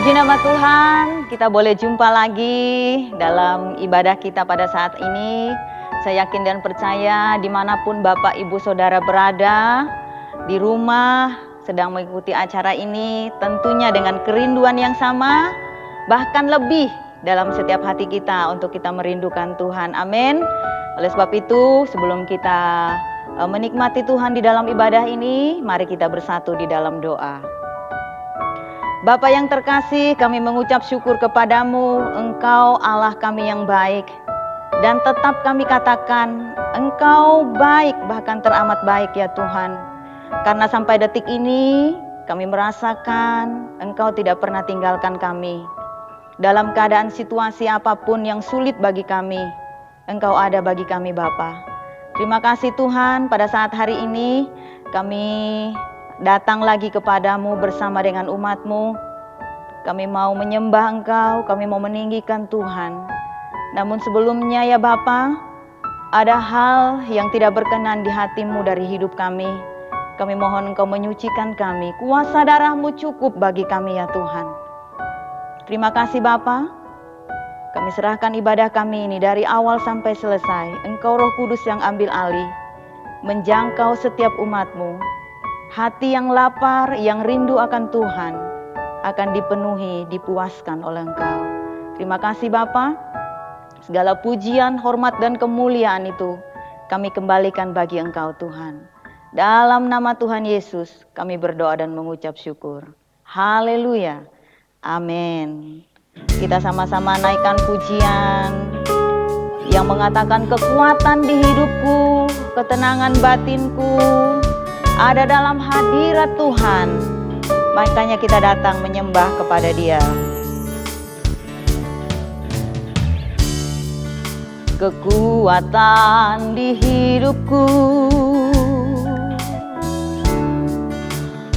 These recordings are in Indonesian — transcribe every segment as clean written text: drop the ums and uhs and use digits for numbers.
Puji nama Tuhan, kita boleh jumpa lagi dalam ibadah kita pada saat ini. Saya yakin dan percaya dimanapun Bapak Ibu Saudara berada, di rumah sedang mengikuti acara ini, tentunya dengan kerinduan yang sama, bahkan lebih dalam setiap hati kita untuk kita merindukan Tuhan. Amin. Oleh sebab itu, sebelum kita menikmati Tuhan di dalam ibadah ini, mari kita bersatu di dalam doa. Bapa yang terkasih, kami mengucap syukur kepadamu, Engkau Allah kami yang baik. Dan tetap kami katakan, Engkau baik, bahkan teramat baik ya Tuhan. Karena sampai detik ini, kami merasakan Engkau tidak pernah tinggalkan kami. Dalam keadaan situasi apapun yang sulit bagi kami, Engkau ada bagi kami Bapa. Terima kasih Tuhan, pada saat hari ini kami datang lagi kepadamu bersama dengan umat-Mu. Kami mau menyembah Engkau, kami mau meninggikan Tuhan. Namun sebelumnya ya Bapa, ada hal yang tidak berkenan di hati-Mu dari hidup kami. Kami mohon Engkau menyucikan kami, kuasa darah-Mu cukup bagi kami ya Tuhan. Terima kasih Bapa, kami serahkan ibadah kami ini dari awal sampai selesai. Engkau Roh Kudus yang ambil alih, menjangkau setiap umat-Mu. Hati yang lapar, yang rindu akan Tuhan, akan dipenuhi, dipuaskan oleh Engkau. Terima kasih Bapa. Segala pujian, hormat, dan kemuliaan itu kami kembalikan bagi Engkau Tuhan. Dalam nama Tuhan Yesus kami berdoa dan mengucap syukur. Haleluya. Amin. Kita sama-sama naikkan pujian yang mengatakan kekuatan di hidupku, ketenangan batinku ada dalam hadirat Tuhan. Makanya kita datang menyembah kepada Dia. Kekuatan di hidupku,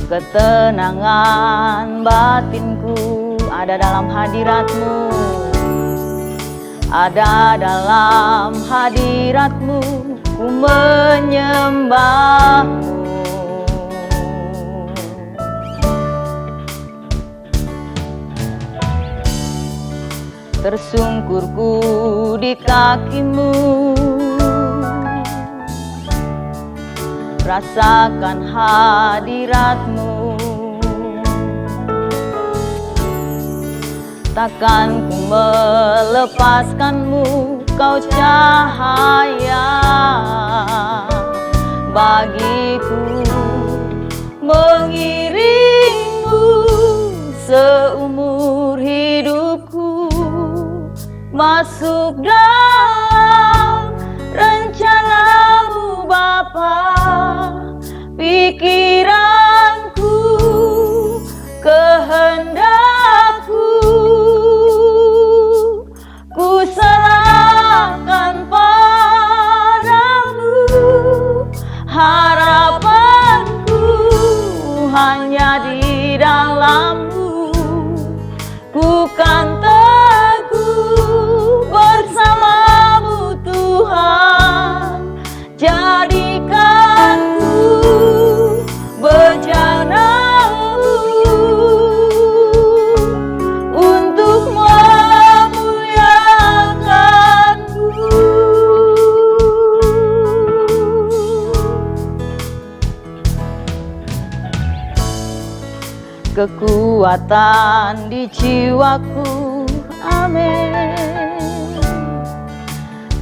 ketenangan batinku ada dalam hadirat-Mu. Ada dalam hadirat-Mu, ku menyembah-Mu. Tersungkurku di kaki-Mu, rasakan hadirat-Mu. Takkan ku melepaskan-Mu, Kau cahaya bagiku, mengiring-Mu seumur hidupku. Masuk dalam rencana-Mu Bapa, pikiranku, kehendakku, ku serahkan padamu. Harapanku hanya di dalam-Mu, ku kan bersama-Mu Tuhan. Jadikanku bejana-Mu untuk memuliakan-Mu. Kekuatan di jiwaku, amin.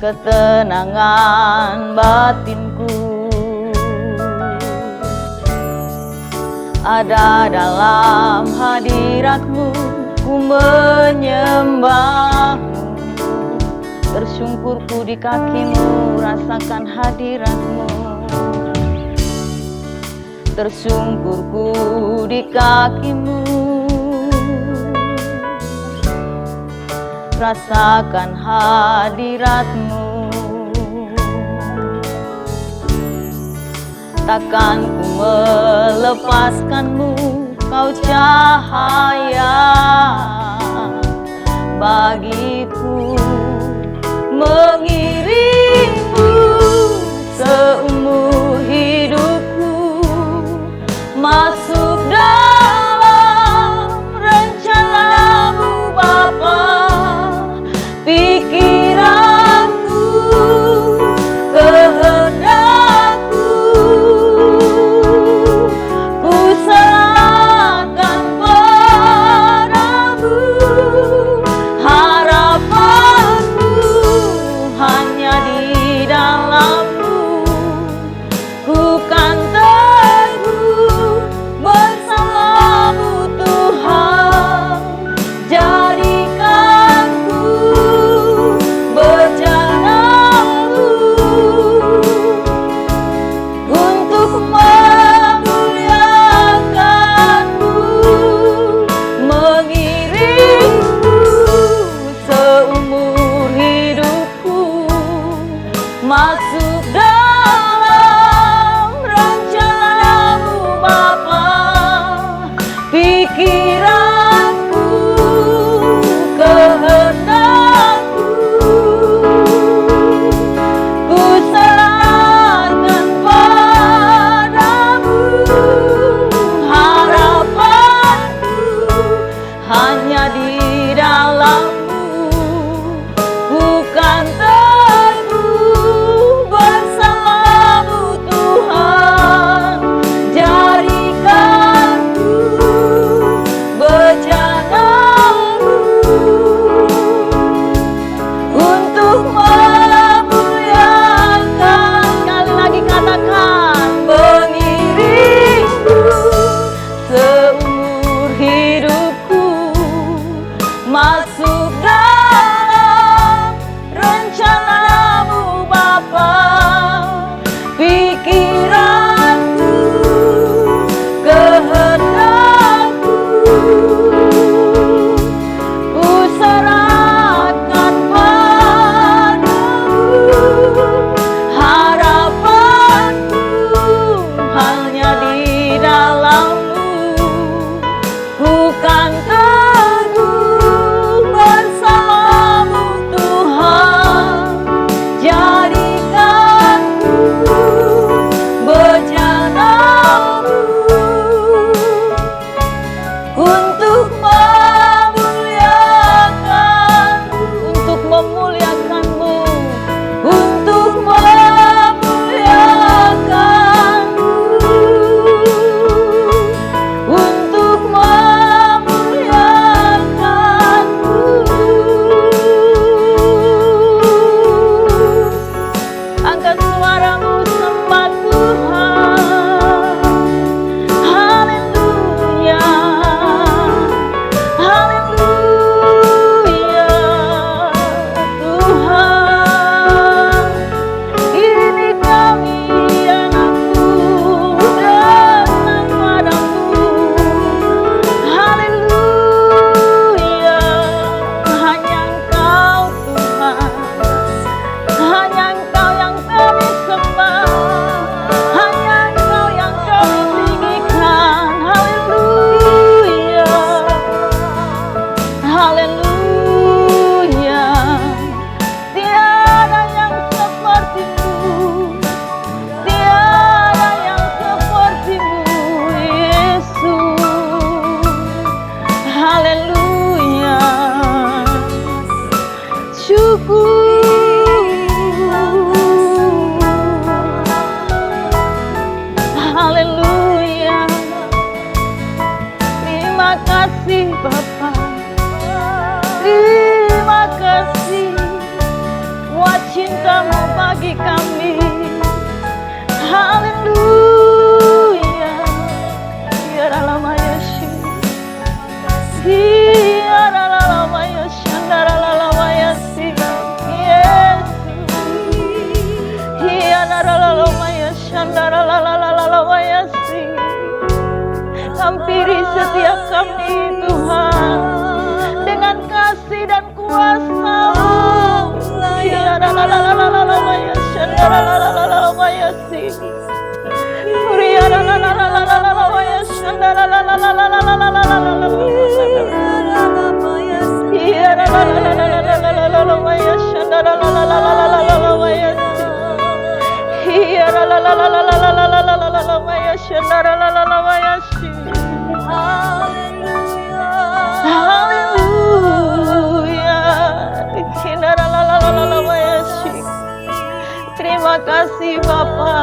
Ketenangan batinku ada dalam hadirat-Mu, ku menyembah-Mu. Tersungkurku di kaki-Mu, rasakan hadirat-Mu. Tersungkurku di kaki-Mu, rasakan hadirat-Mu. Takkan ku melepaskan-Mu, Kau cahaya bagiku, mengiring-Mu seumur hidupku. Masuk dalam rencana pikiranku, kehendakku, ku serahkan padamu. Harapanku hanya di dalam-Mu, bukan teguh bersama-Mu Tuhan. Jadikan ku bejana-Mu untuk memuliakan. Sekali lagi katakan, mengiringku seumur hidupku, masuk dalam rencana-Mu Bapa. Pikiranku, kehendakku, ku serahkan padamu. Harapanku hanya di dalam-Mu, bukan teguh bersama-Mu Tuhan. Jadikan ku bejana-Mu untuk memuliakan-Mu, untuk memuliakan-Mu, untuk memuliakan-Mu, untuk memuliakan-Mu. Angkat suaramu, sembah Tuhan. Haleluya, haleluya. Tuhan, ini kami anakmu datang padamu. Haleluya, hanya Engkau Tuhan, hanya Engkau yang kami sembah, hanya Engkau yang kami tinggikan. Haleluya, haleluya. Tiada yang seperti-Mu, tiada yang seperti-Mu, Yesus. Haleluya, syukur. Haleluya, terima kasih Bapa, terima kasih buat cinta-Mu bagi kami. Haleluya, ya lama Yesus, ya lama Yesus, lama Yesus, Yesus, ya lama Yesus, lama Yesus. Hampiri setiap kami Tuhan dengan kasih dan kuasa-Mu. Ya lama Yesus, lama Yesus. Ya lama Yesus, terima kasih Bapa,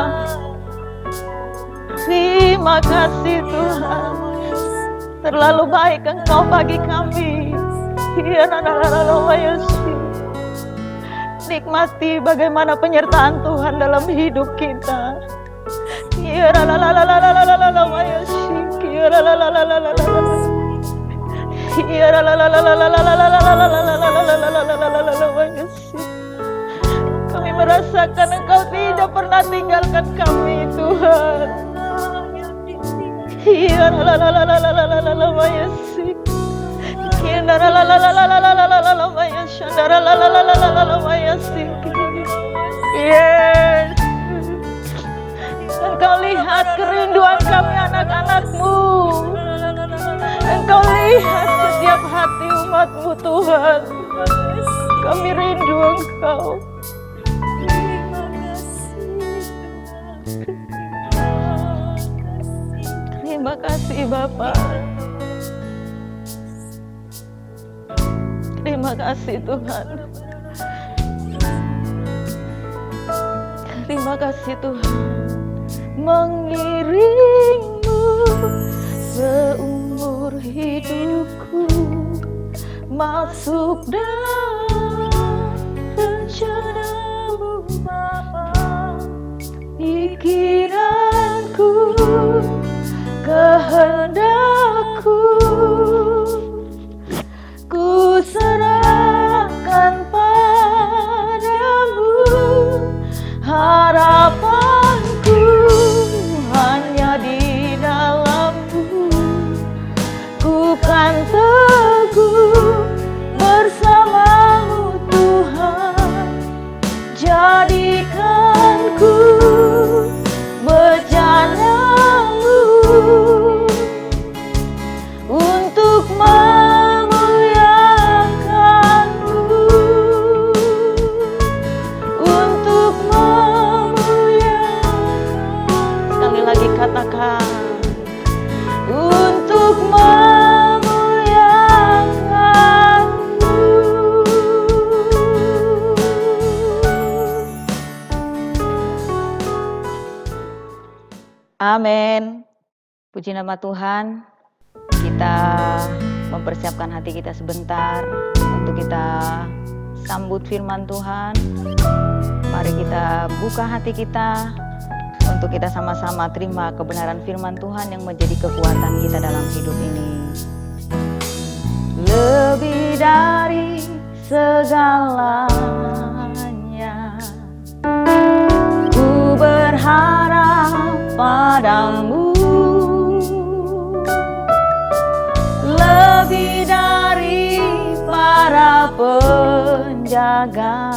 terima kasih Tuhan, terlalu baik Engkau bagi kami. Nikmati bagaimana penyertaan Tuhan dalam hidup kita. Kami merasakan Engkau tidak pernah tinggalkan kami Tuhan. Yes. Engkau lihat kerinduan kami anak-anak-Mu. Engkau melihat setiap hati umat-Mu Tuhan. Kami rindu Engkau. Terima kasih Bapa. Terima kasih Tuhan. Terima kasih Tuhan. Mengiringmu seumur hidupku, masuk dalam rencana-Mu Bapa. Pikiranku, kehendakku, ku serahkan padamu. Harapanku hanya di dalam-Mu. Ku kan teguh bersama-Mu Tuhan. Jadikanku bejana-Mu untuk memuliakan-Mu, untuk memuliakan. Sekali lagi katakan, untuk memuliakan-Mu. Amin. Puji nama Tuhan. Kita mempersiapkan hati kita sebentar untuk kita sambut firman Tuhan. Mari kita buka hati kita untuk kita sama-sama terima kebenaran firman Tuhan yang menjadi kekuatan kita dalam hidup ini. Lebih dari segalanya, ku berharap padamu. Lebih dari para penjaga,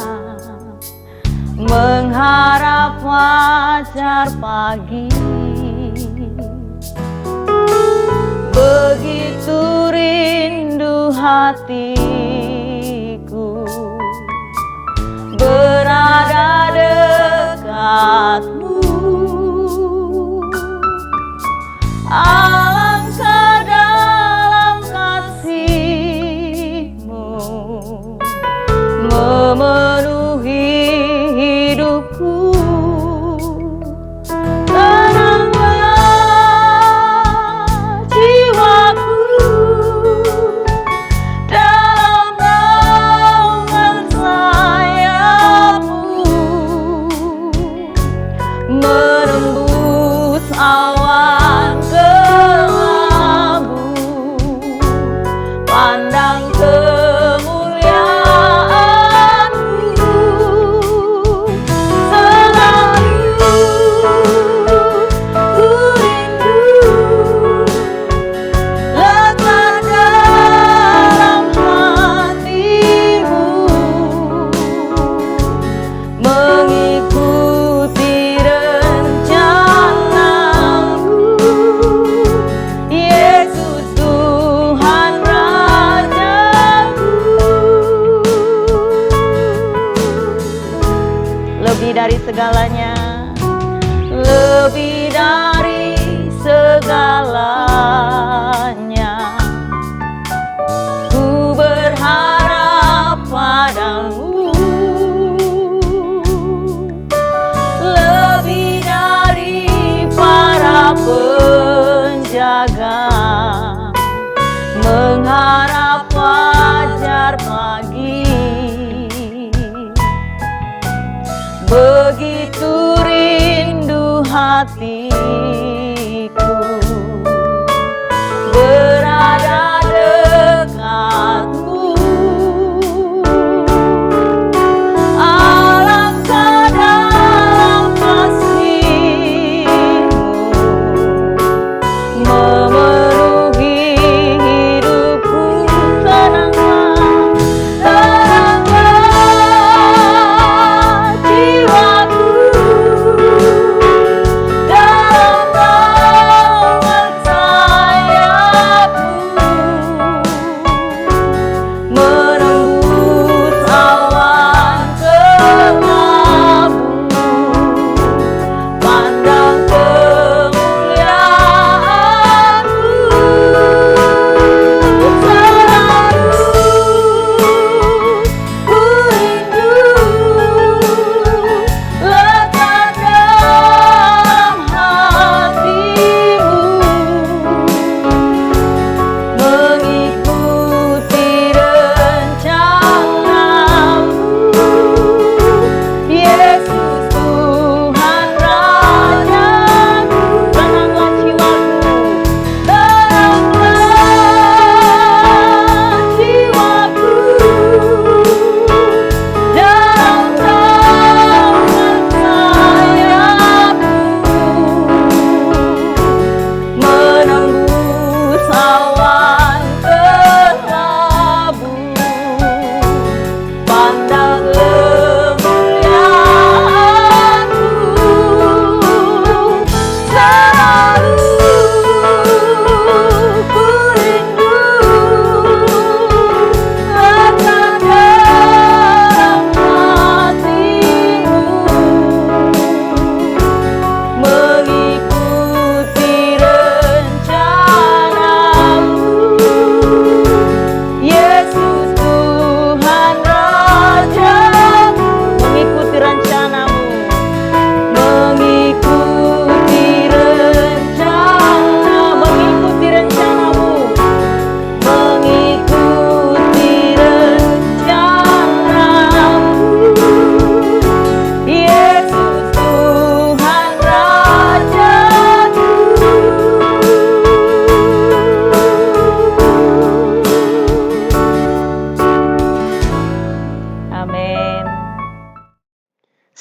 mengharap fajar pagi. Begitu rindu hatiku berada dekat-Mu. Alangkah dalam kasih-Mu memenuhi hidupku. Tenanglah jiwaku dalam naungan sayap-Mu, menembus awan kelabu, pandang kemuliaan-Mu. Selalu ku rindu lekat dalam hati-Mu, mengikuti rencana-Mu. Yesus Tuhan Rajaku. Lebih dari segalanya, lebih dari segalanya, ku berharap padamu. Lebih dari para penjaga, mengharap fajar pagi. Begitu rindu hatiku berada dekat-Mu. Alangkah dalam kasih-Mu memenuhi hidupku. Tenanglah, tenanglah jiwaku dalam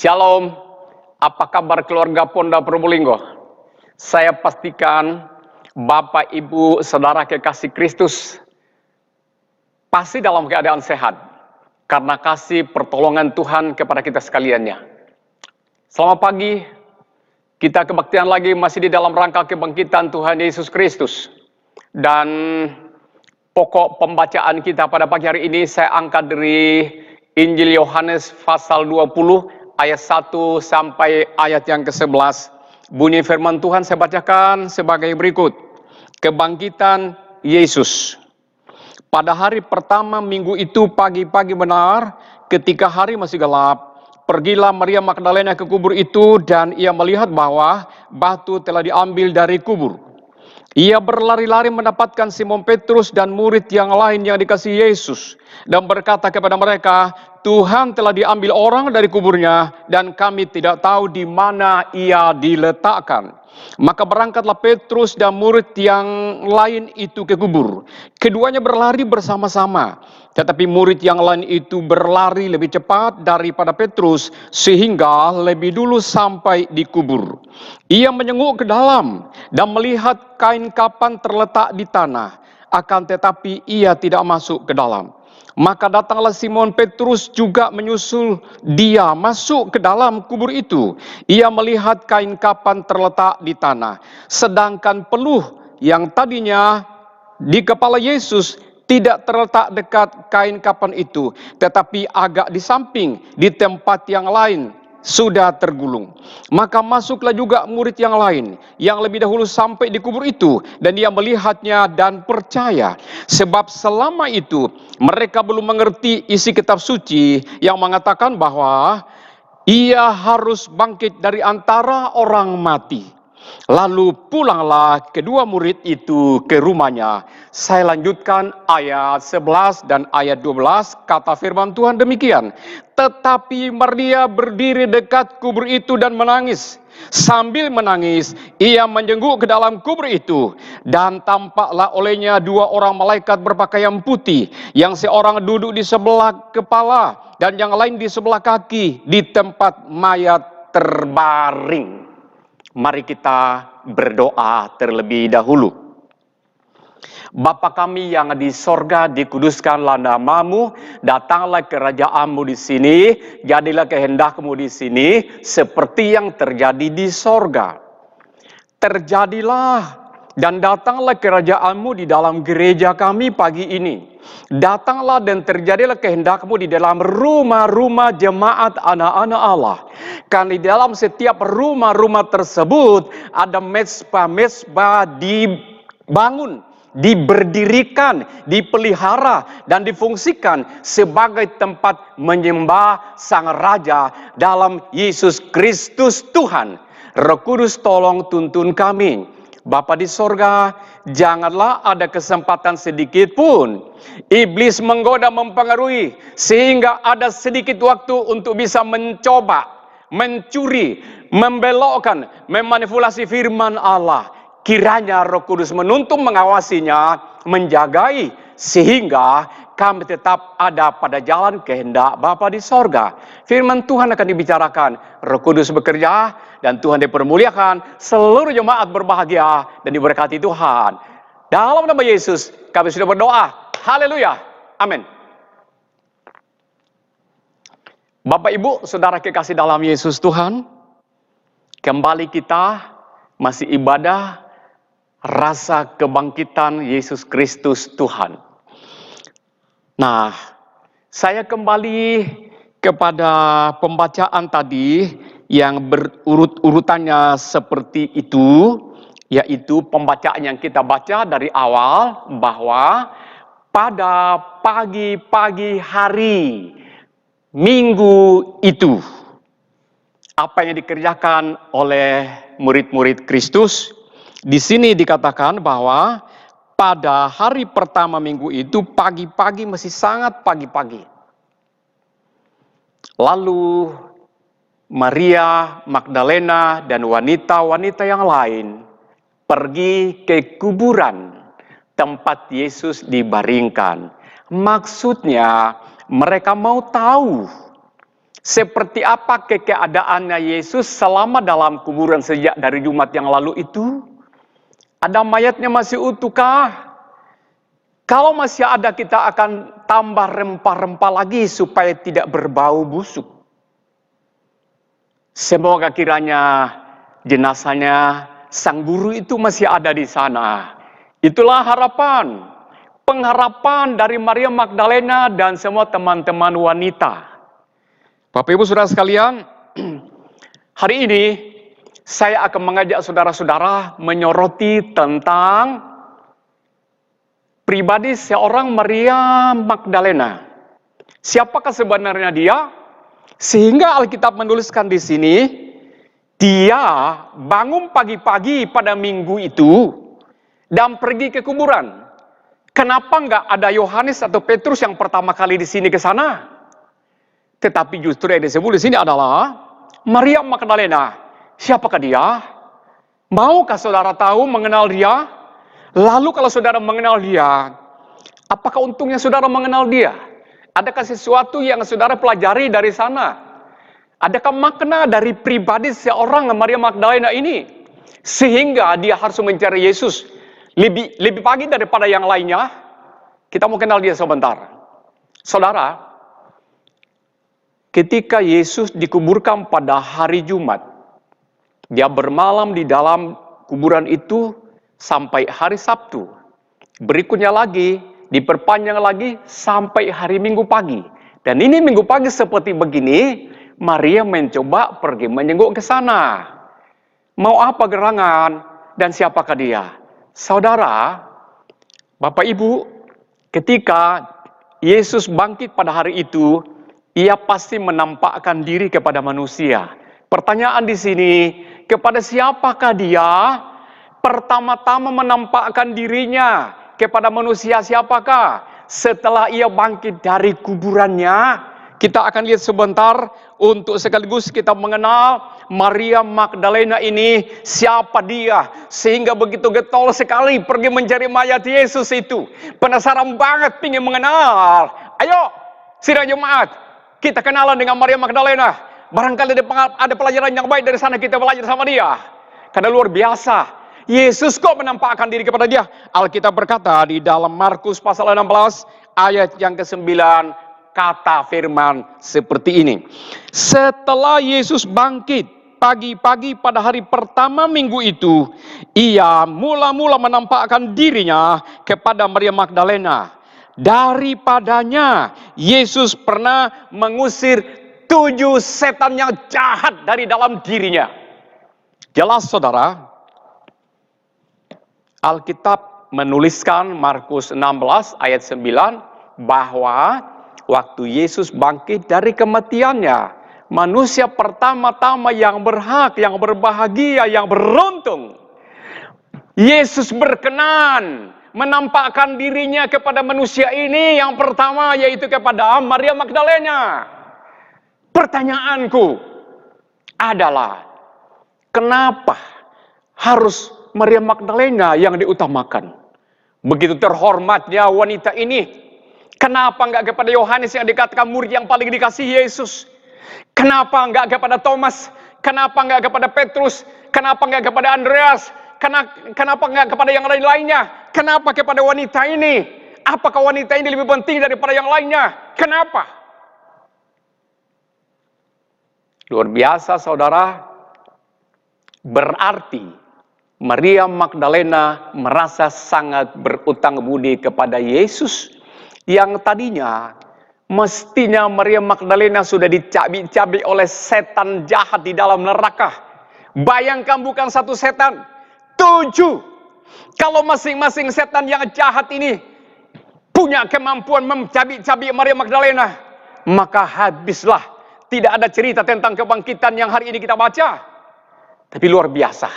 Shalom, apa kabar keluarga Ponda Probolinggo? Saya pastikan Bapak, Ibu, Saudara kekasih Kristus pasti dalam keadaan sehat karena kasih pertolongan Tuhan kepada kita sekaliannya. Selamat pagi, kita kebaktian lagi masih di dalam rangka kebangkitan Tuhan Yesus Kristus. Dan pokok pembacaan kita pada pagi hari ini saya angkat dari Injil Yohanes pasal 20 ayat 1 sampai ayat yang ke-11. Bunyi firman Tuhan saya bacakan sebagai berikut. Kebangkitan Yesus. Pada hari pertama minggu itu pagi-pagi benar, ketika hari masih gelap, pergilah Maria Magdalena ke kubur itu dan ia melihat bahwa batu telah diambil dari kubur. Ia berlari-lari mendapatkan Simon Petrus dan murid yang lain yang dikasihi Yesus dan berkata kepada mereka, Tuhan telah diambil orang dari kuburnya dan kami tidak tahu di mana ia diletakkan. Maka berangkatlah Petrus dan murid yang lain itu ke kubur. Keduanya berlari bersama-sama. Tetapi murid yang lain itu berlari lebih cepat daripada Petrus sehingga lebih dulu sampai di kubur. Ia menyenguk ke dalam dan melihat kain kapan terletak di tanah. Akan tetapi ia tidak masuk ke dalam. Maka datanglah Simon Petrus juga menyusul dia masuk ke dalam kubur itu. Ia melihat kain kapan terletak di tanah. Sedangkan peluh yang tadinya di kepala Yesus tidak terletak dekat kain kapan itu, tetapi agak di samping, di tempat yang lain, sudah tergulung. Maka masuklah juga murid yang lain, yang lebih dahulu sampai di kubur itu, dan dia melihatnya dan percaya. Sebab selama itu, mereka belum mengerti isi kitab suci yang mengatakan bahwa ia harus bangkit dari antara orang mati. Lalu pulanglah kedua murid itu ke rumahnya. Saya lanjutkan ayat 11 dan ayat 12, kata firman Tuhan demikian. Tetapi Maria berdiri dekat kubur itu dan menangis. Sambil menangis, ia menjenguk ke dalam kubur itu. Dan tampaklah olehnya dua orang malaikat berpakaian putih. Yang seorang duduk di sebelah kepala dan yang lain di sebelah kaki di tempat mayat terbaring. Mari kita berdoa terlebih dahulu. Bapa kami yang di sorga, dikuduskanlah namamu, datanglah kerajaanmu di sini, jadilah kehendakmu di sini, seperti yang terjadi di sorga. Terjadilah dan datanglah kerajaanmu di dalam gereja kami pagi ini. Datanglah dan terjadilah kehendakmu di dalam rumah-rumah jemaat anak-anak Allah. Karena di dalam setiap rumah-rumah tersebut ada mezbah-mezbah dibangun, diberdirikan, dipelihara, dan difungsikan sebagai tempat menyembah Sang Raja dalam Yesus Kristus Tuhan. Roh Kudus tolong tuntun kami. Bapa di sorga, janganlah ada kesempatan sedikit pun iblis menggoda, mempengaruhi, sehingga ada sedikit waktu untuk bisa mencoba, mencuri, membelokkan, memanipulasi firman Allah. Kiranya Roh Kudus menuntun, mengawasinya, menjagai, sehingga kami tetap ada pada jalan kehendak Bapa di sorga. Firman Tuhan akan dibicarakan, Roh Kudus bekerja, dan Tuhan dipermuliakan, seluruh jemaat berbahagia dan diberkati Tuhan. Dalam nama Yesus kami sudah berdoa. Haleluya. Amin. Bapak, Ibu, Saudara kekasih dalam Yesus Tuhan, kembali kita masih ibadah rasa kebangkitan Yesus Kristus Tuhan. Nah, saya kembali kepada pembacaan tadi yang berurut-urutannya seperti itu, yaitu pembacaan yang kita baca dari awal bahwa pada pagi-pagi hari minggu itu, apa yang dikerjakan oleh murid-murid Kristus, di sini dikatakan bahwa pada hari pertama minggu itu pagi-pagi, masih sangat pagi-pagi. Lalu Maria Magdalena dan wanita-wanita yang lain pergi ke kuburan tempat Yesus dibaringkan. Maksudnya mereka mau tahu Seperti apa keadaannya Yesus selama dalam kuburan sejak dari Jumat yang lalu itu? Ada mayatnya masih utuhkah? Kalau masih ada, kita akan tambah rempah-rempah lagi supaya tidak berbau busuk. Semoga kiranya jenazahnya sang guru itu masih ada di sana. Itulah harapan, pengharapan dari Maria Magdalena dan semua teman-teman wanita. Bapak Ibu Saudara sekalian, hari ini saya akan mengajak saudara-saudara menyoroti tentang pribadi seorang Maria Magdalena. Siapakah sebenarnya dia? Sehingga Alkitab menuliskan di sini, dia bangun pagi-pagi pada minggu itu dan pergi ke kuburan. Kenapa enggak ada Yohanes atau Petrus yang pertama kali di sini ke sana? Tetapi justru yang disebut di sini adalah Maria Magdalena. Siapakah dia? Maukah saudara tahu mengenal dia? Lalu kalau saudara mengenal dia, apakah untungnya saudara mengenal dia? Adakah sesuatu yang saudara pelajari dari sana? Adakah makna dari pribadi seorang Maria Magdalena ini? Sehingga dia harus mencari Yesus lebih pagi daripada yang lainnya. Kita mau kenal dia sebentar. Saudara, ketika Yesus dikuburkan pada hari Jumat, dia bermalam di dalam kuburan itu sampai hari Sabtu. Berikutnya lagi, diperpanjang lagi sampai hari Minggu pagi. Dan ini Minggu pagi seperti begini, Maria mencoba pergi menjenguk ke sana. Mau apa gerangan dan siapakah dia? Saudara, Bapak Ibu, ketika Yesus bangkit pada hari itu, ia pasti menampakkan diri kepada manusia. Pertanyaan di sini, kepada siapakah dia? Pertama-tama menampakkan dirinya kepada manusia siapakah? Setelah ia bangkit dari kuburannya, kita akan lihat sebentar untuk sekaligus kita mengenal Maria Magdalena ini, siapa dia, sehingga begitu getol sekali pergi mencari mayat Yesus itu. Penasaran banget, ingin mengenal. Ayo, sidang jemaat, kita kenalan dengan Maria Magdalena. Barangkali ada pelajaran yang baik dari sana, kita belajar sama dia. Karena luar biasa, Yesus kok menampakkan diri kepada dia. Alkitab berkata di dalam Markus pasal 16 ayat yang ke-9, kata firman seperti ini. Setelah Yesus bangkit pagi-pagi pada hari pertama minggu itu, ia mula-mula menampakkan dirinya kepada Maria Magdalena. Daripadanya Yesus pernah mengusir 7 setan yang jahat dari dalam dirinya. Jelas saudara, Alkitab menuliskan Markus 16 ayat 9 bahwa waktu Yesus bangkit dari kematiannya, manusia pertama-tama yang berhak, yang berbahagia, yang beruntung, Yesus berkenan menampakkan dirinya kepada manusia ini. Yang pertama yaitu kepada Maria Magdalena. Pertanyaanku adalah, kenapa harus Maria Magdalena yang diutamakan? Begitu terhormatnya wanita ini, kenapa enggak kepada Yohanes yang dikatakan murid yang paling dikasihi Yesus? Kenapa enggak kepada Thomas? Kenapa enggak kepada Petrus? Kenapa enggak kepada Andreas? Kenapa enggak kepada yang lain-lainnya? Kenapa kepada wanita ini? Apakah wanita ini lebih penting daripada yang lainnya? Kenapa? Luar biasa saudara, berarti Maria Magdalena merasa sangat berutang budi kepada Yesus, yang tadinya mestinya Maria Magdalena sudah dicabik-cabik oleh setan jahat di dalam neraka. Bayangkan, bukan 1 setan, 7. Kalau masing-masing setan yang jahat ini punya kemampuan mencabik-cabik Maria Magdalena, maka habislah. Tidak ada cerita tentang kebangkitan yang hari ini kita baca. Tapi luar biasa,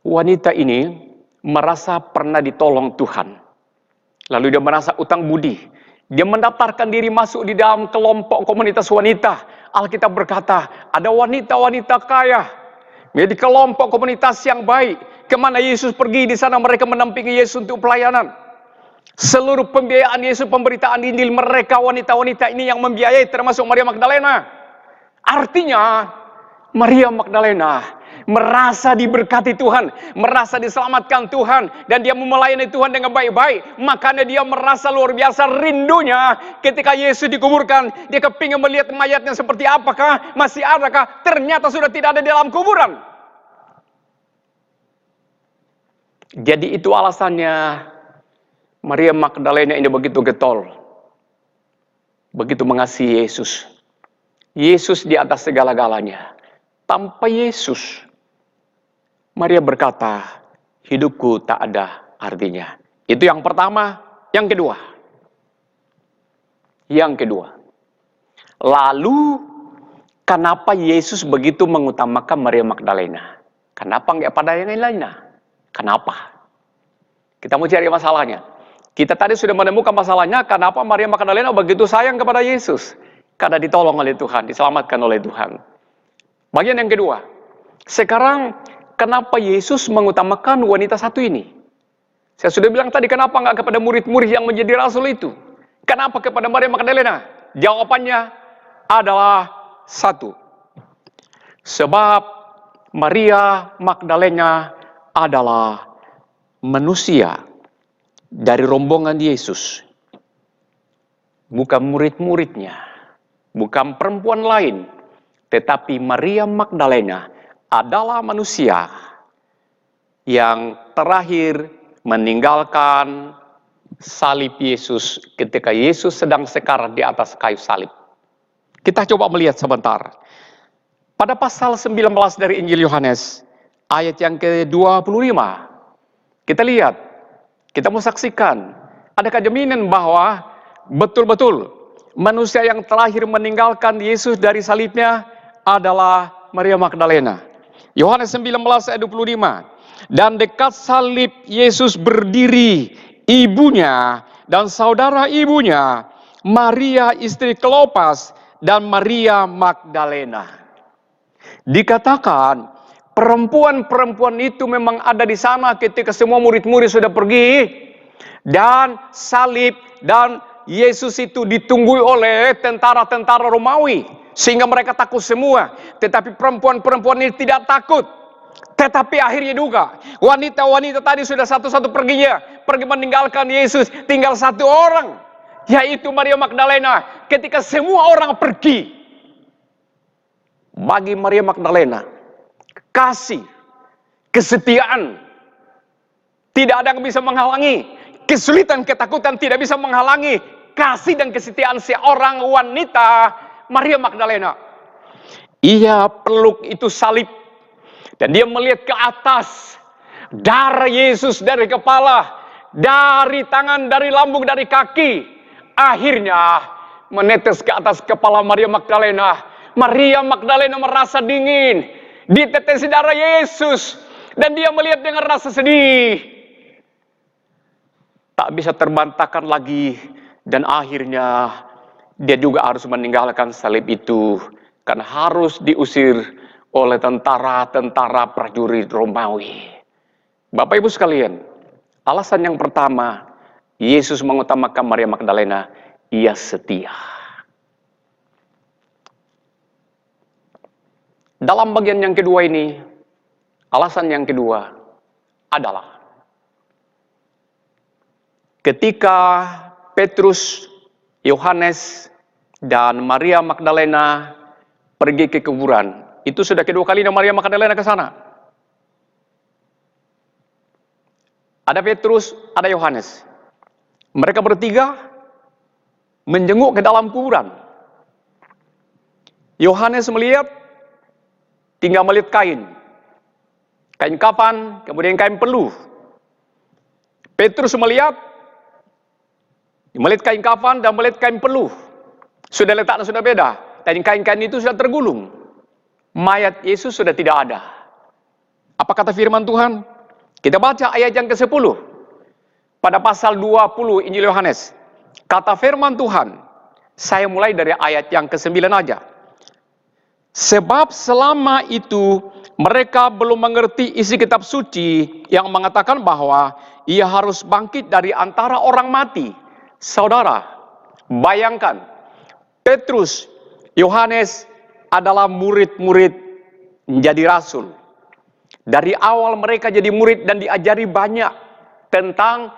wanita ini merasa pernah ditolong Tuhan. Lalu dia merasa utang budi. Dia mendaftarkan diri masuk di dalam kelompok komunitas wanita. Alkitab berkata, ada wanita-wanita kaya di kelompok komunitas yang baik. Kemana Yesus pergi, di sana mereka mendampingi Yesus untuk pelayanan. Seluruh pembiayaan Yesus, pemberitaan Injil, mereka wanita-wanita ini yang membiayai, termasuk Maria Magdalena. Artinya, Maria Magdalena merasa diberkati Tuhan, merasa diselamatkan Tuhan, dan dia melayani Tuhan dengan baik-baik. Makanya dia merasa luar biasa rindunya ketika Yesus dikuburkan. Dia kepingin melihat mayatnya seperti apakah, masih adakah. Ternyata sudah tidak ada di dalam kuburan. Jadi itu alasannya Maria Magdalena ini begitu getol, begitu mengasihi Yesus. Yesus di atas segala-galanya. Tanpa Yesus, Maria berkata, hidupku tak ada artinya. Itu yang pertama. Yang kedua. Lalu, kenapa Yesus begitu mengutamakan Maria Magdalena? Kenapa nggak pada yang lainnya? Kenapa? Kita mau cari masalahnya. Kita tadi sudah menemukan masalahnya, kenapa Maria Magdalena begitu sayang kepada Yesus. Karena ditolong oleh Tuhan, diselamatkan oleh Tuhan. Bagian yang kedua. Sekarang, kenapa Yesus mengutamakan wanita satu ini? Saya sudah bilang tadi, kenapa nggak kepada murid-murid yang menjadi rasul itu? Kenapa kepada Maria Magdalena? Jawabannya adalah satu. Sebab Maria Magdalena adalah manusia dari rombongan Yesus. Bukan murid-muridnya. Bukan perempuan lain. Tetapi Maria Magdalena adalah manusia yang terakhir meninggalkan salib Yesus ketika Yesus sedang sekarat di atas kayu salib. Kita coba melihat sebentar. Pada pasal 19 dari Injil Yohanes, ayat yang ke-25, kita lihat, kita mau saksikan, adakah jaminan bahwa betul-betul manusia yang terakhir meninggalkan Yesus dari salibnya adalah Maria Magdalena. Yohanes 19 ayat 25. Dan dekat salib Yesus berdiri ibunya dan saudara ibunya, Maria istri Klopas dan Maria Magdalena. Dikatakan perempuan-perempuan itu memang ada di sana ketika semua murid-murid sudah pergi, dan salib dan Yesus itu ditunggu oleh tentara-tentara Romawi, sehingga mereka takut semua. Tetapi perempuan-perempuan ini tidak takut. Tetapi akhirnya juga wanita-wanita tadi sudah satu-satu pergi meninggalkan Yesus. Tinggal satu orang, yaitu Maria Magdalena. Ketika semua orang pergi, bagi Maria Magdalena, kasih, kesetiaan tidak ada yang bisa menghalangi. Kesulitan, ketakutan tidak bisa menghalangi kasih dan kesetiaan seorang wanita Maria Magdalena. Ia peluk itu salib, dan dia melihat ke atas, darah Yesus dari kepala, dari tangan, dari lambung, dari kaki, akhirnya menetes ke atas kepala Maria Magdalena. Maria Magdalena merasa dingin, ditetesi darah Yesus, dan dia melihat dengan rasa sedih. Tak bisa terbantahkan lagi, dan akhirnya dia juga harus meninggalkan salib itu, karena harus diusir oleh tentara-tentara prajurit Romawi. Bapak Ibu sekalian, alasan yang pertama, Yesus mengutamakan Maria Magdalena, ia setia. Dalam bagian yang kedua ini, alasan yang kedua adalah ketika Petrus, Yohanes, dan Maria Magdalena pergi ke kuburan, itu sudah kedua kalinya Maria Magdalena ke sana. Ada Petrus, ada Yohanes. Mereka bertiga menjenguk ke dalam kuburan. Yohanes melihat, tinggal melihat kain kafan, kemudian kain peluh. Petrus melihat kain kafan dan melihat kain peluh. Sudah letaknya sudah beda, dan kain-kain itu sudah tergulung. Mayat Yesus sudah tidak ada. Apa kata firman Tuhan? Kita baca ayat yang ke-10. Pada pasal 20 Injil Yohanes. Kata firman Tuhan, saya mulai dari ayat yang ke-9 aja. Sebab selama itu mereka belum mengerti isi kitab suci yang mengatakan bahwa ia harus bangkit dari antara orang mati. Saudara, bayangkan, Petrus, Yohanes adalah murid-murid menjadi rasul. Dari awal mereka jadi murid dan diajari banyak tentang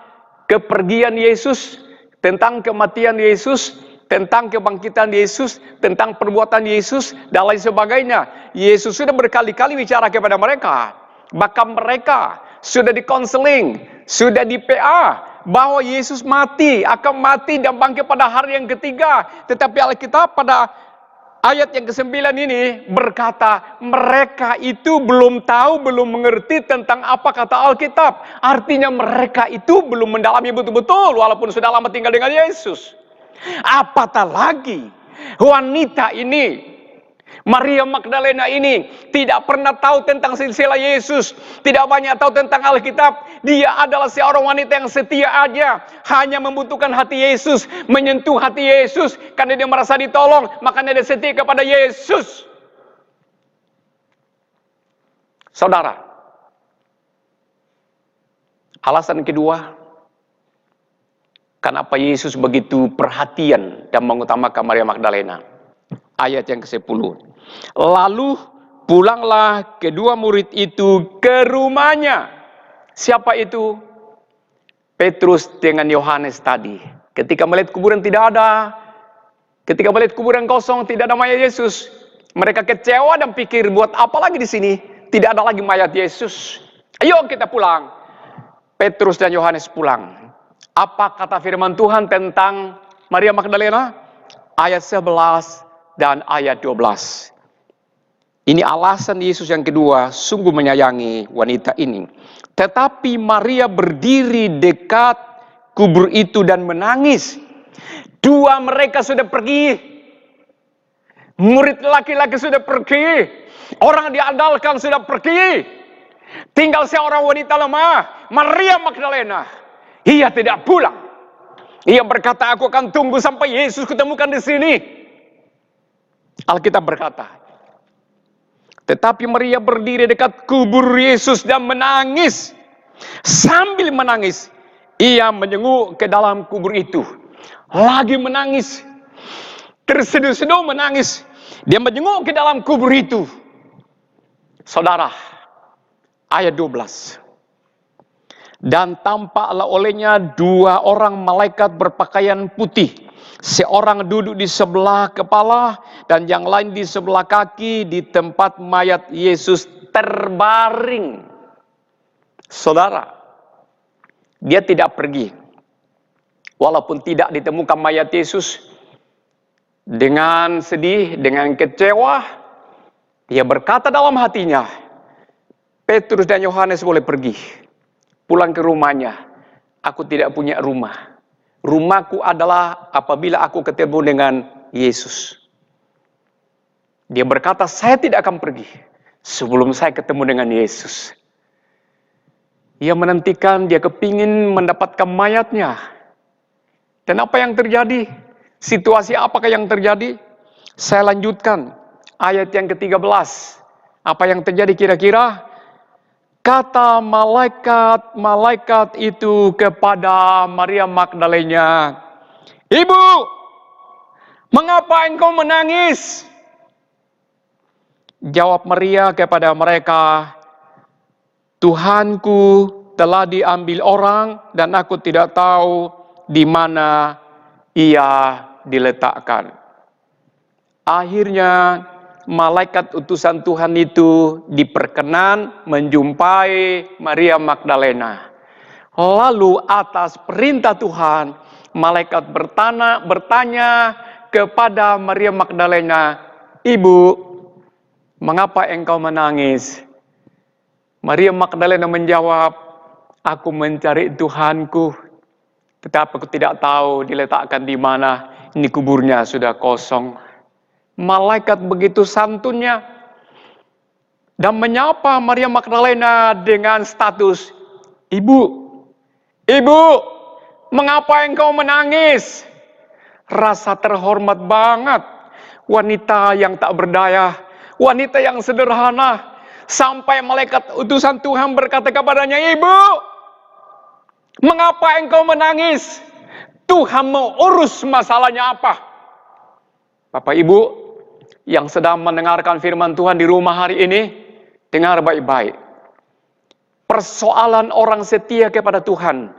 kepergian Yesus, tentang kematian Yesus, tentang kebangkitan Yesus, tentang perbuatan Yesus, dan lain sebagainya. Yesus sudah berkali-kali bicara kepada mereka. Bahkan mereka sudah dikonseling, sudah di PA, bahwa Yesus akan mati dan bangkit pada hari yang ketiga. Tetapi Alkitab pada ayat yang ke-9 ini berkata, mereka itu belum tahu, belum mengerti tentang apa kata Alkitab. Artinya mereka itu belum mendalami betul-betul walaupun sudah lama tinggal dengan Yesus. Apatah lagi wanita ini, Maria Magdalena ini tidak pernah tahu tentang silsilah Yesus, tidak banyak tahu tentang Alkitab. Dia adalah seorang wanita yang setia aja, hanya membutuhkan hati Yesus, menyentuh hati Yesus karena dia merasa ditolong, makanya dia setia kepada Yesus. Saudara, alasan kedua, kenapa Yesus begitu perhatian dan mengutamakan Maria Magdalena? Ayat yang ke-10. Lalu pulanglah kedua murid itu ke rumahnya. Siapa itu? Petrus dengan Yohanes tadi. Ketika melihat kuburan tidak ada, ketika melihat kuburan kosong tidak ada mayat Yesus, mereka kecewa dan pikir, buat apa lagi di sini? Tidak ada lagi mayat Yesus. Ayo kita pulang. Petrus dan Yohanes pulang. Apa kata firman Tuhan tentang Maria Magdalena? Ayat 11 dan ayat 12. Ini alasan Yesus yang kedua, sungguh menyayangi wanita ini. Tetapi Maria berdiri dekat kubur itu dan menangis. Dua mereka sudah pergi. Murid laki-laki sudah pergi. Orang diandalkan sudah pergi. Tinggal seorang wanita lemah, Maria Magdalena. Ia tidak pulang. Ia berkata, aku akan tunggu sampai Yesus kutemukan di sini. Alkitab berkata, tetapi Maria berdiri dekat kubur Yesus dan menangis. Sambil menangis, ia menyenguk ke dalam kubur itu. Lagi menangis, terseduh-seduh menangis. Dia menyenguk ke dalam kubur itu. Saudara, ayat 12. Dan tampaklah olehnya dua orang malaikat berpakaian putih. Seorang duduk di sebelah kepala dan yang lain di sebelah kaki di tempat mayat Yesus terbaring. Saudara, dia tidak pergi. Walaupun tidak ditemukan mayat Yesus, dengan sedih, dengan kecewa, dia berkata dalam hatinya, Petrus dan Yohanes boleh pergi, pulang ke rumahnya. Aku tidak punya rumah. Rumahku adalah apabila aku ketemu dengan Yesus. Dia berkata, saya tidak akan pergi sebelum saya ketemu dengan Yesus. Ia menantikan, dia kepingin mendapatkan mayatnya. Dan apa yang terjadi? Situasi apakah yang terjadi? Saya lanjutkan ayat yang ke-13. Apa yang terjadi kira-kira? Kata malaikat itu kepada Maria Magdalena, Ibu, mengapa engkau menangis? Jawab Maria kepada mereka, Tuhanku telah diambil orang dan aku tidak tahu di mana ia diletakkan. Akhirnya malaikat utusan Tuhan itu diperkenan menjumpai Maria Magdalena. Lalu atas perintah Tuhan, malaikat bertanya kepada Maria Magdalena, Ibu, mengapa engkau menangis? Maria Magdalena menjawab, aku mencari Tuhanku, tetapi aku tidak tahu diletakkan di mana. Ini kuburnya sudah kosong. Malaikat begitu santunnya dan menyapa Maria Magdalena dengan status, Ibu, mengapa engkau menangis? Rasa terhormat banget. Wanita yang tak berdaya, wanita yang sederhana. Sampai malaikat utusan Tuhan berkata kepadanya, "Ibu, mengapa engkau menangis? Tuhan mau urus masalahnya apa?" Bapak Ibu yang sedang mendengarkan firman Tuhan di rumah hari ini, dengar baik-baik. Persoalan orang setia kepada Tuhan,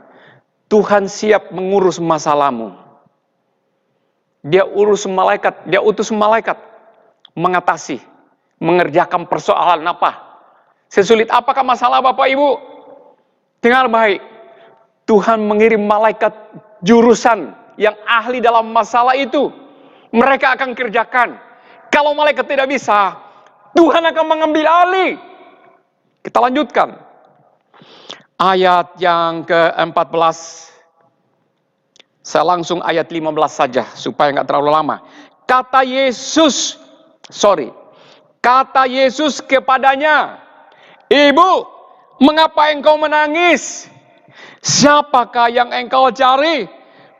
Tuhan siap mengurus masalahmu. Dia utus malaikat mengatasi, mengerjakan persoalan apa. Sesulit apakah masalah Bapak Ibu? Dengar baik, Tuhan mengirim malaikat jurusan yang ahli dalam masalah itu. Mereka akan kerjakan. Kalau malaikat tidak bisa, Tuhan akan mengambil alih. Kita lanjutkan. Ayat yang ke-14. Saya langsung ayat 15 saja supaya nggak terlalu lama. Kata Yesus kepadanya, "Ibu, mengapa engkau menangis? Siapakah yang engkau cari?"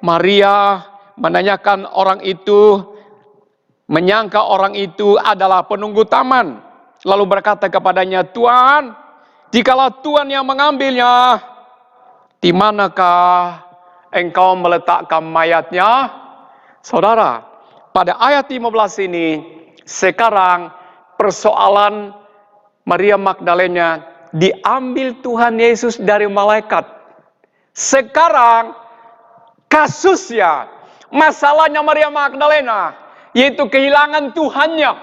Maria menanyakan orang itu, menyangka orang itu adalah penunggu taman. Lalu berkata kepadanya, "Tuan, jikalau Tuhan yang mengambilnya, di manakah engkau meletakkan mayatnya?" Saudara, pada ayat 15 ini, sekarang persoalan Maria Magdalena diambil Tuhan Yesus dari malaikat. Sekarang kasusnya, masalahnya Maria Magdalena, yaitu kehilangan Tuhannya.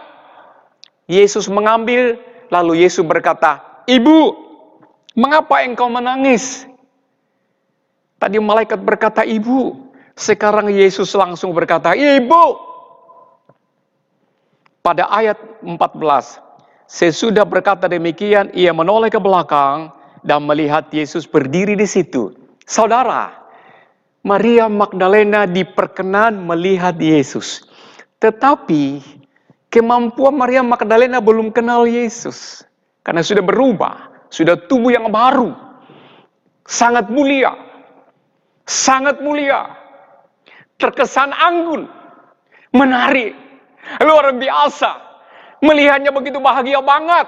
Yesus mengambil, lalu Yesus berkata, "Ibu, mengapa engkau menangis?" Tadi malaikat berkata, "Ibu." Sekarang Yesus langsung berkata, "Ibu." Pada ayat 14, sesudah berkata demikian, ia menoleh ke belakang dan melihat Yesus berdiri di situ. Saudara, Maria Magdalena diperkenan melihat Yesus. Tetapi kemampuan Maria Magdalena belum kenal Yesus. Karena sudah berubah, sudah tubuh yang baru. Sangat mulia. Sangat mulia. Terkesan anggun. Menarik. Luar biasa. Melihatnya begitu bahagia banget.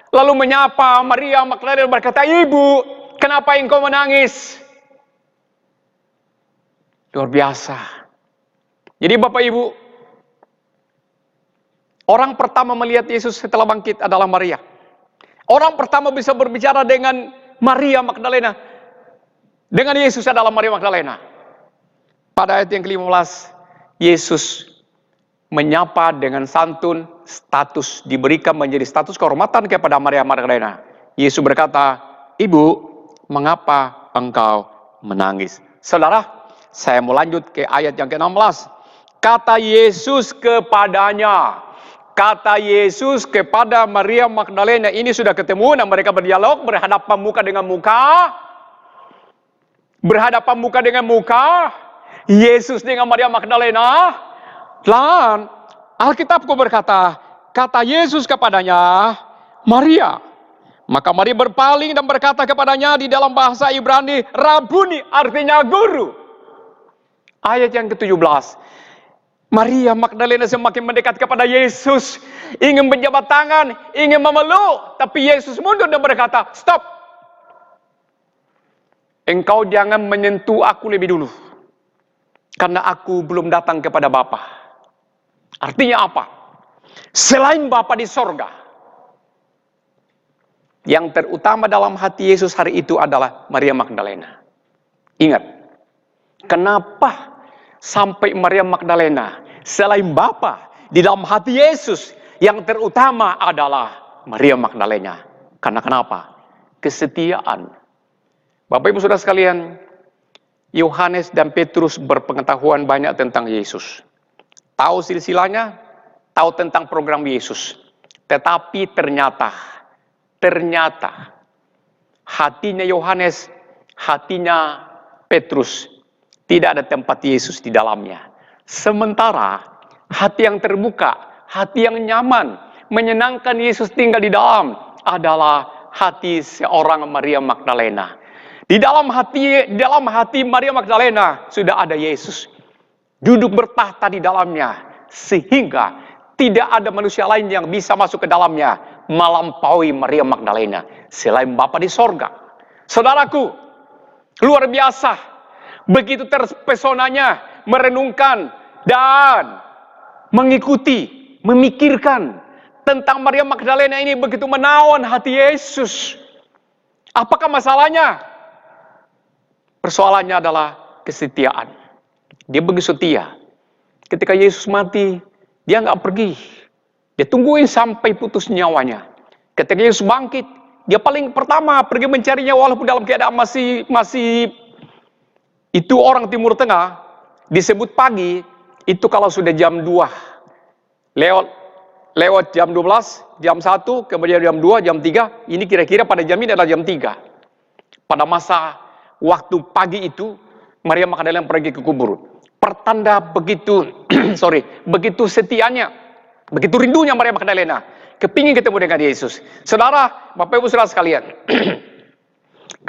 Lalu menyapa Maria Magdalena berkata, "Ibu, kenapa engkau menangis?" Luar biasa. Jadi Bapak Ibu, orang pertama melihat Yesus setelah bangkit adalah Maria. Orang pertama bisa berbicara dengan Maria Magdalena, dengan Yesus adalah Maria Magdalena. Pada ayat yang ke-15, Yesus menyapa dengan santun, status diberikan menjadi status kehormatan kepada Maria Magdalena. Yesus berkata, "Ibu, mengapa engkau menangis?" Saudara, saya mau lanjut ke ayat yang ke-16. Kata Yesus kepadanya. Kata Yesus kepada Maria Magdalena. Ini sudah ketemu dan mereka berdialog, berhadapan muka dengan muka. Berhadapan muka dengan muka. Yesus dengan Maria Magdalena. Dan Alkitabku berkata, kata Yesus kepadanya, "Maria." Maka Maria berpaling dan berkata kepadanya di dalam bahasa Ibrani, "Rabuni," artinya guru. Ayat yang ke-17. Maria Magdalena semakin mendekat kepada Yesus, ingin menjabat tangan, ingin memeluk, tapi Yesus mundur dan berkata, "Stop. Engkau jangan menyentuh aku lebih dulu, karena aku belum datang kepada Bapa." Artinya apa? Selain Bapa di sorga, yang terutama dalam hati Yesus hari itu adalah Maria Magdalena. Ingat, kenapa sampai Maria Magdalena selain Bapa di dalam hati Yesus, yang terutama adalah Maria Magdalena. Karena kenapa? Kesetiaan. Bapak Ibu Saudara sekalian, Yohanes dan Petrus berpengetahuan banyak tentang Yesus. Tahu silsilahnya, tahu tentang program Yesus. Tetapi ternyata hatinya Yohanes, hatinya Petrus tidak ada tempat Yesus di dalamnya. Sementara hati yang terbuka, hati yang nyaman, menyenangkan Yesus tinggal di dalam adalah hati seorang Maria Magdalena. Di dalam hati Maria Magdalena sudah ada Yesus. Duduk bertahta di dalamnya sehingga Tidak ada manusia lain yang bisa masuk ke dalamnya melampaui Maria Magdalena selain Bapa di sorga. Saudaraku, luar biasa. Begitu terpesonanya merenungkan dan mengikuti, memikirkan tentang Maria Magdalena ini, begitu menawan hati Yesus. Apakah masalahnya? Persoalannya adalah kesetiaan. Dia begitu setia. Ketika Yesus mati, dia nggak pergi. Dia tungguin sampai putus nyawanya. Ketika Yesus bangkit, dia paling pertama pergi mencarinya walaupun dalam keadaan masih itu orang Timur Tengah disebut pagi, itu kalau sudah jam 2. Lewat jam 12, jam 1, kemudian jam 2, jam 3, ini kira-kira pada jam ini adalah jam 3. Pada masa waktu pagi itu, Maria Magdalena pergi ke kubur. Pertanda begitu, begitu setianya, begitu rindunya Maria Magdalena, kepingin ketemu dengan Yesus. Saudara, Bapak Ibu Saudara sekalian,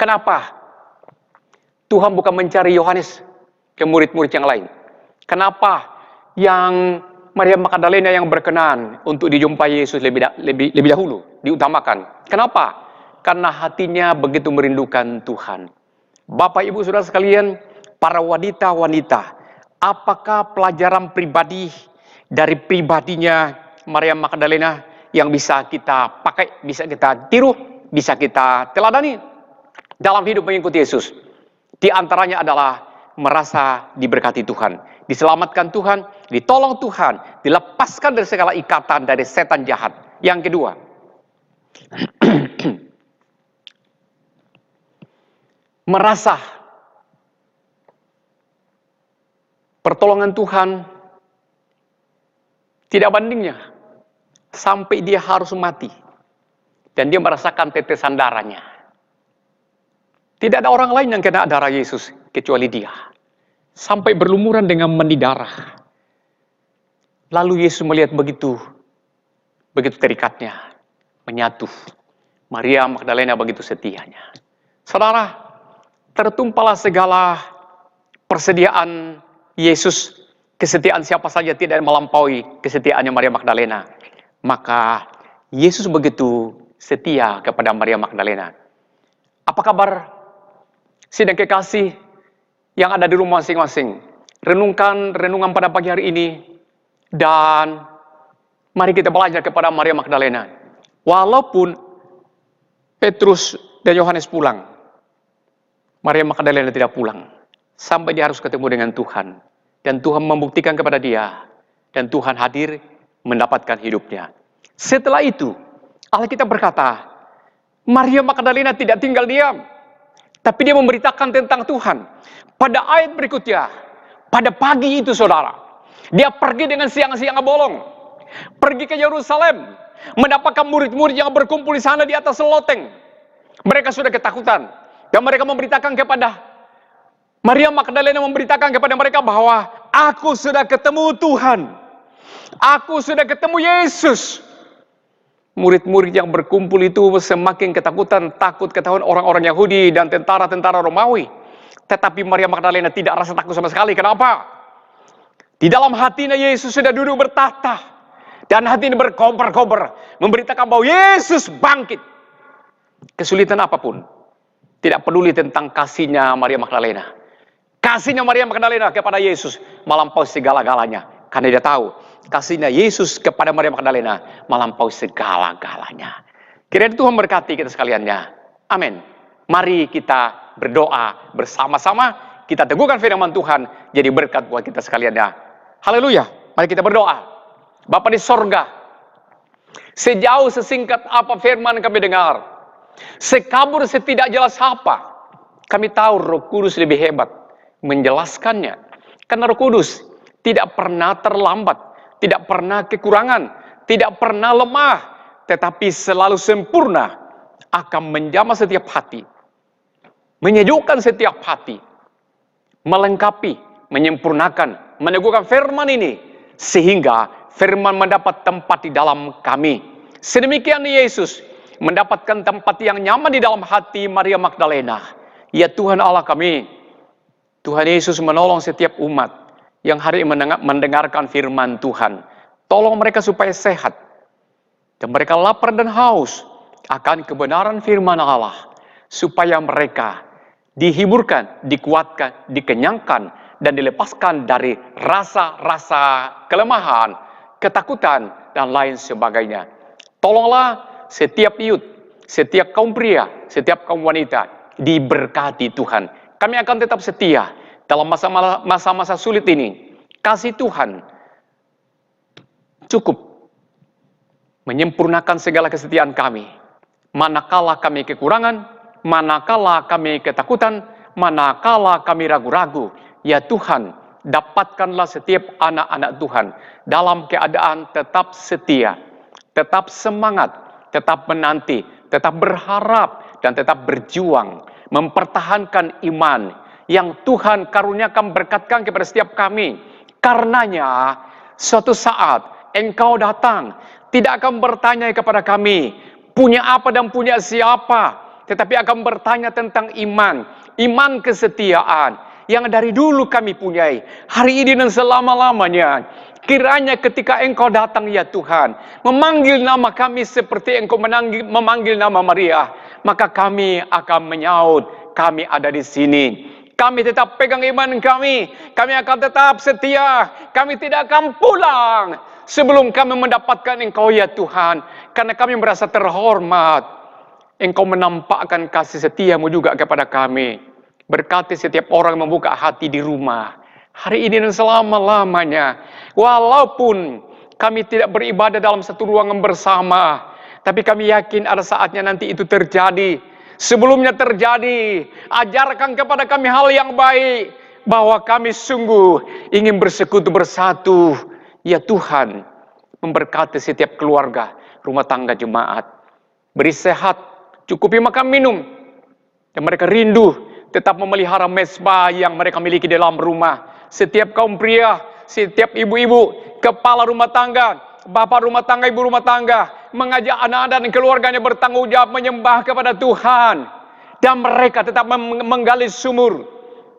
kenapa Tuhan bukan mencari Yohanes ke murid-murid yang lain? Kenapa yang Maria Magdalena yang berkenan untuk dijumpai Yesus lebih dahulu, diutamakan? Kenapa? Karena hatinya begitu merindukan Tuhan. Bapak Ibu Saudara sekalian, para wanita-wanita, apakah pelajaran pribadi dari pribadinya Maria Magdalena yang bisa kita pakai, bisa kita tiru, bisa kita teladani dalam hidup mengikuti Yesus? Di antaranya adalah merasa diberkati Tuhan, diselamatkan Tuhan, ditolong Tuhan, dilepaskan dari segala ikatan dari setan jahat. Yang kedua, merasa pertolongan Tuhan tidak bandingnya sampai dia harus mati dan dia merasakan tetesan darahnya. Tidak ada orang lain yang kena darah Yesus kecuali dia, sampai berlumuran dengan mani darah. Lalu Yesus melihat begitu terikatnya, menyatu. Maria Magdalena begitu setianya. Saudara, tertumpahlah segala persediaan Yesus, kesetiaan siapa saja tidak melampaui kesetiaannya Maria Magdalena. Maka Yesus begitu setia kepada Maria Magdalena. Apa kabar sidang kekasih yang ada di rumah masing-masing? Renungkan renungan pada pagi hari ini dan mari kita belajar kepada Maria Magdalena. Walaupun Petrus dan Yohanes pulang, Maria Magdalena tidak pulang sampai dia harus ketemu dengan Tuhan. Dan Tuhan membuktikan kepada dia. Dan Tuhan hadir mendapatkan hidupnya. Setelah itu, Alkitab berkata, Maria Magdalena tidak tinggal diam. Tapi dia memberitakan tentang Tuhan. Pada ayat berikutnya, pada pagi itu saudara, dia pergi dengan siang-siang bolong. Pergi ke Yerusalem, mendapatkan murid-murid yang berkumpul di sana di atas loteng. Mereka sudah ketakutan. Dan mereka memberitakan kepada Maria Magdalena, memberitakan kepada mereka bahwa aku sudah ketemu Tuhan. Aku sudah ketemu Yesus. Murid-murid yang berkumpul itu semakin ketakutan, takut ketahuan orang-orang Yahudi dan tentara-tentara Romawi. Tetapi Maria Magdalena tidak rasa takut sama sekali. Kenapa? Di dalam hatinya Yesus sudah duduk bertahta. Dan hati ini berkobar-kobar. Memberitakan bahwa Yesus bangkit. Kesulitan apapun. Tidak peduli tentang kasihnya Maria Magdalena. Kasihnya Maria Magdalena kepada Yesus melampaui segala-galanya. Karena dia tahu kasihnya Yesus kepada Maria Magdalena melampaui segala-galanya. Kiranya Tuhan berkati kita sekaliannya. Amin. Mari kita berdoa bersama-sama. Kita teguhkan firman Tuhan jadi berkat buat kita sekaliannya. Haleluya. Mari kita berdoa. Bapa di sorga, sejauh sesingkat apa firman kami dengar, sekabur setidak jelas apa, kami tahu Roh Kudus lebih hebat menjelaskannya. Karena Roh Kudus tidak pernah terlambat, tidak pernah kekurangan, tidak pernah lemah, tetapi selalu sempurna akan menjamah setiap hati, menyejukkan setiap hati, melengkapi, menyempurnakan, meneguhkan firman ini, sehingga firman mendapat tempat di dalam kami. Sedemikian Yesus mendapatkan tempat yang nyaman di dalam hati Maria Magdalena. Ya Tuhan Allah kami, Tuhan Yesus menolong setiap umat yang hari ini mendengarkan firman Tuhan. Tolong mereka supaya sehat. Dan mereka lapar dan haus akan kebenaran firman Allah. Supaya mereka dihiburkan, dikuatkan, dikenyangkan, dan dilepaskan dari rasa-rasa kelemahan, ketakutan, dan lain sebagainya. Tolonglah setiap youth, setiap kaum pria, setiap kaum wanita diberkati Tuhan. Kami akan tetap setia dalam masa-masa sulit ini. Kasih Tuhan cukup menyempurnakan segala kesetiaan kami. Manakala kami kekurangan, manakala kami ketakutan, manakala kami ragu-ragu, ya Tuhan, dapatkanlah setiap anak-anak Tuhan dalam keadaan tetap setia, tetap semangat, tetap menanti, tetap berharap, dan tetap berjuang, mempertahankan iman yang Tuhan karuniakan berkatkan kepada setiap kami. Karenanya, suatu saat Engkau datang, tidak akan bertanya kepada kami, punya apa dan punya siapa, tetapi akan bertanya tentang iman, iman kesetiaan yang dari dulu kami punyai, hari ini dan selama-lamanya. Kiranya ketika Engkau datang ya Tuhan, memanggil nama kami seperti Engkau memanggil nama Maria, maka kami akan menyaut, kami ada di sini. Kami tetap pegang iman kami akan tetap setia, kami tidak akan pulang sebelum kami mendapatkan Engkau ya Tuhan, karena kami merasa terhormat. Engkau menampakkan kasih setiamu juga kepada kami. Berkati setiap orang yang membuka hati di rumah, hari ini dan selama-lamanya. Walaupun kami tidak beribadah dalam satu ruangan bersama, tapi kami yakin ada saatnya nanti itu terjadi. Sebelumnya terjadi, ajarkan kepada kami hal yang baik, bahwa kami sungguh ingin bersekutu bersatu. Ya Tuhan, memberkati setiap keluarga, rumah tangga jemaat. Beri sehat, cukupi makan minum. Dan mereka rindu tetap memelihara mezbah yang mereka miliki dalam rumah. Setiap kaum pria, setiap ibu-ibu, kepala rumah tangga, bapak rumah tangga, ibu rumah tangga, mengajak anak-anak dan keluarganya bertanggung jawab menyembah kepada Tuhan. Dan mereka tetap menggali sumur,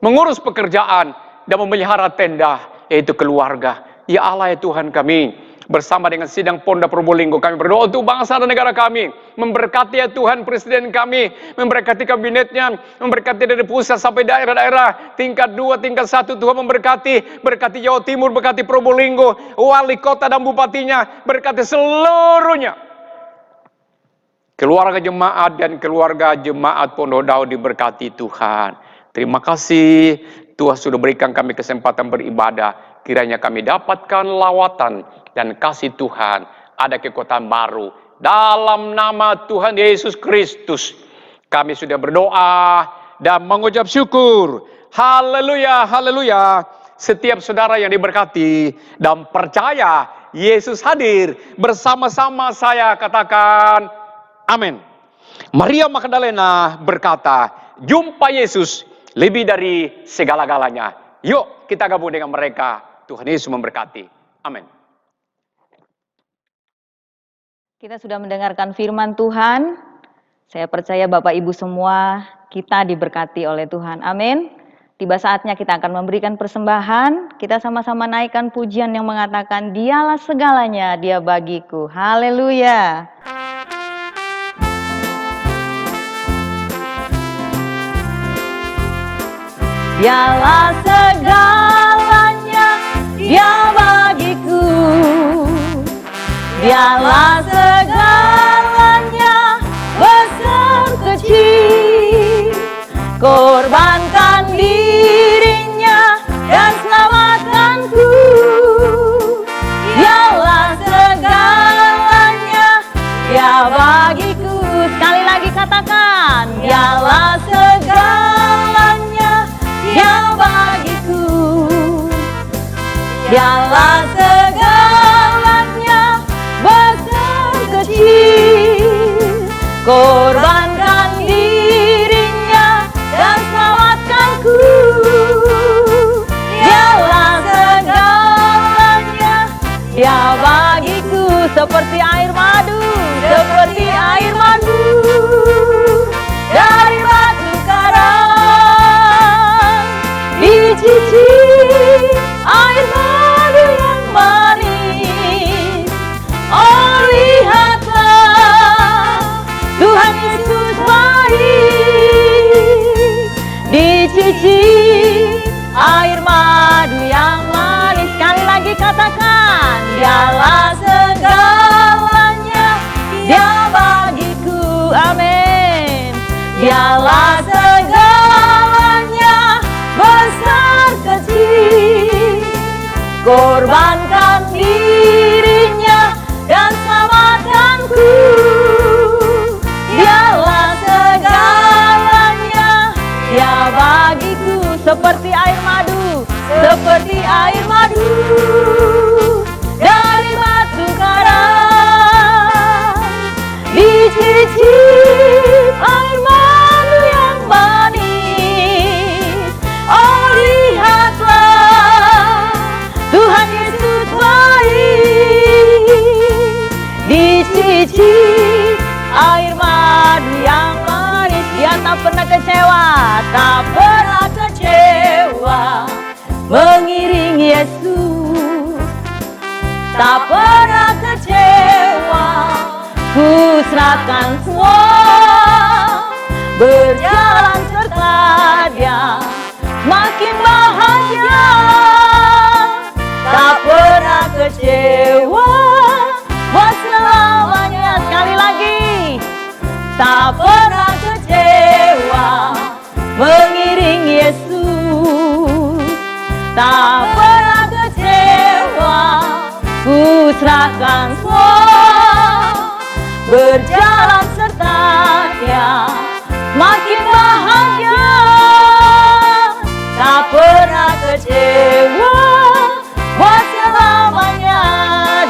mengurus pekerjaan, dan memelihara tenda, yaitu keluarga. Ya Allah ya Tuhan kami, bersama dengan sidang Ponda Probolinggo, kami berdoa untuk bangsa dan negara kami. Memberkati ya Tuhan presiden kami, memberkati kabinetnya, memberkati dari pusat sampai daerah-daerah, tingkat 2, tingkat 1, Tuhan memberkati. Berkati Jawa Timur, berkati Probolinggo, wali kota dan bupatinya, berkati seluruhnya. Keluarga jemaat dan keluarga jemaat Pondok Daud diberkati Tuhan. Terima kasih Tuhan sudah berikan kami kesempatan beribadah. Kiranya kami dapatkan lawatan dan kasih Tuhan. Ada kekuatan baru. Dalam nama Tuhan Yesus Kristus, kami sudah berdoa dan mengucap syukur. Haleluya, haleluya. Setiap saudara yang diberkati dan percaya Yesus hadir bersama-sama saya, katakan amin. Maria Magdalena berkata, jumpa Yesus lebih dari segala-galanya. Yuk kita gabung dengan mereka. Tuhan Yesus memberkati. Amin. Kita sudah mendengarkan firman Tuhan. Saya percaya Bapak Ibu semua kita diberkati oleh Tuhan. Amin. Tiba saatnya kita akan memberikan persembahan. Kita sama-sama naikkan pujian yang mengatakan, Dialah segalanya, Dia bagiku. Haleluya. Dialah segalanya, Dia bagiku. Dialah segalanya, besar kecil. Korbankan dirinya dan selamatkanku. Dialah segalanya, Dia bagiku. Sekali lagi katakan, Dialah segalanya, Dia bagiku. Dialah segalanya, besar kecil. Korbankan dirinya dan selamatkanku. Dialah segalanya, Dia bagiku. Seperti air madu, seperti air madu dari batu karang. Dicicip air madu yang manis. korbankan dirinya dan selamatkanku. Dialah segalanya, dia bagiku seperti air madu, seperti air madu dari batu karang. Dicicip air madu yang manis. Oh lihatlah, Tuhan Yesus baik. Dicicip air madu yang manis. Dia tak pernah kecewa, tak pernah kecewa mengiringi Yesus. Tak pernah kecewa, ku serahkan semua, berjalan serta dia, makin bahagia. Tak pernah kecewa, buat selamanya. Sekali lagi, tak pernah kecewa mengiringi Yesus. Tak pernah kecewa, ku serahkan semua, berjalan serta dia, makin bahagia. Tak pernah kecewa, buat selamanya.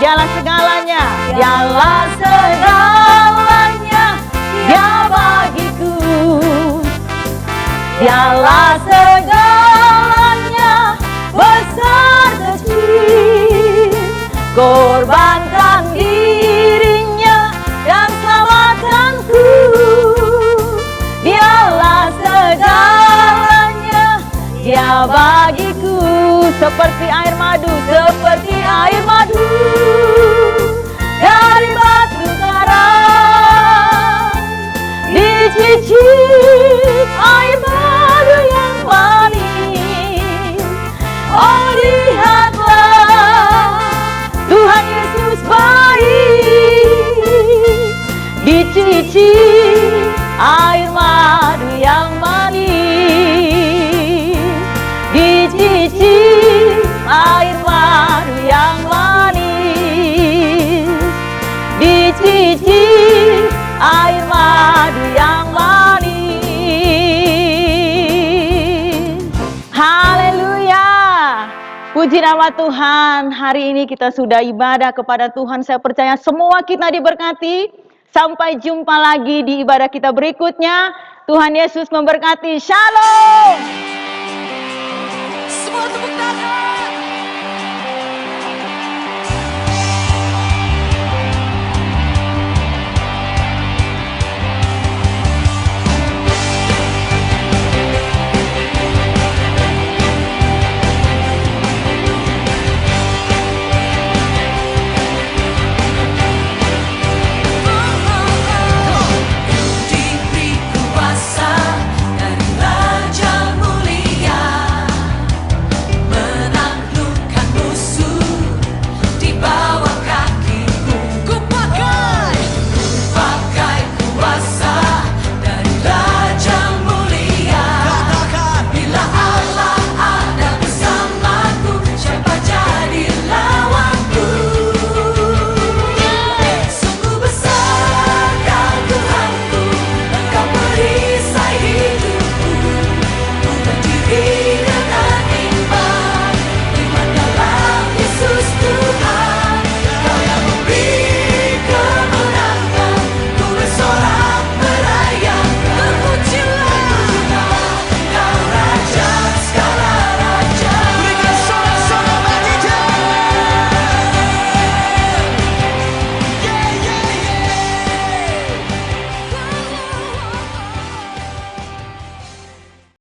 Dialah segalanya, dialah segalanya, dia bagiku. Dialah segalanya, besar kecil, korbankan dirinya dan selamatkanku. Dialah segalanya, dia bagiku seperti air madu, seperti air madu dari batu karang. Dicicip air madu yang manis. Oh lihatlah, Tuhan Yesus baik. Dicicip air madu yang manis. Dicicip air madu yang manis. Dicicip air madu yang manis. Haleluya. Puji nama Tuhan. Hari ini kita sudah ibadah kepada Tuhan. Saya percaya semua kita diberkati. Sampai jumpa lagi di ibadah kita berikutnya. Tuhan Yesus memberkati. Shalom. Semua tepuk tangan.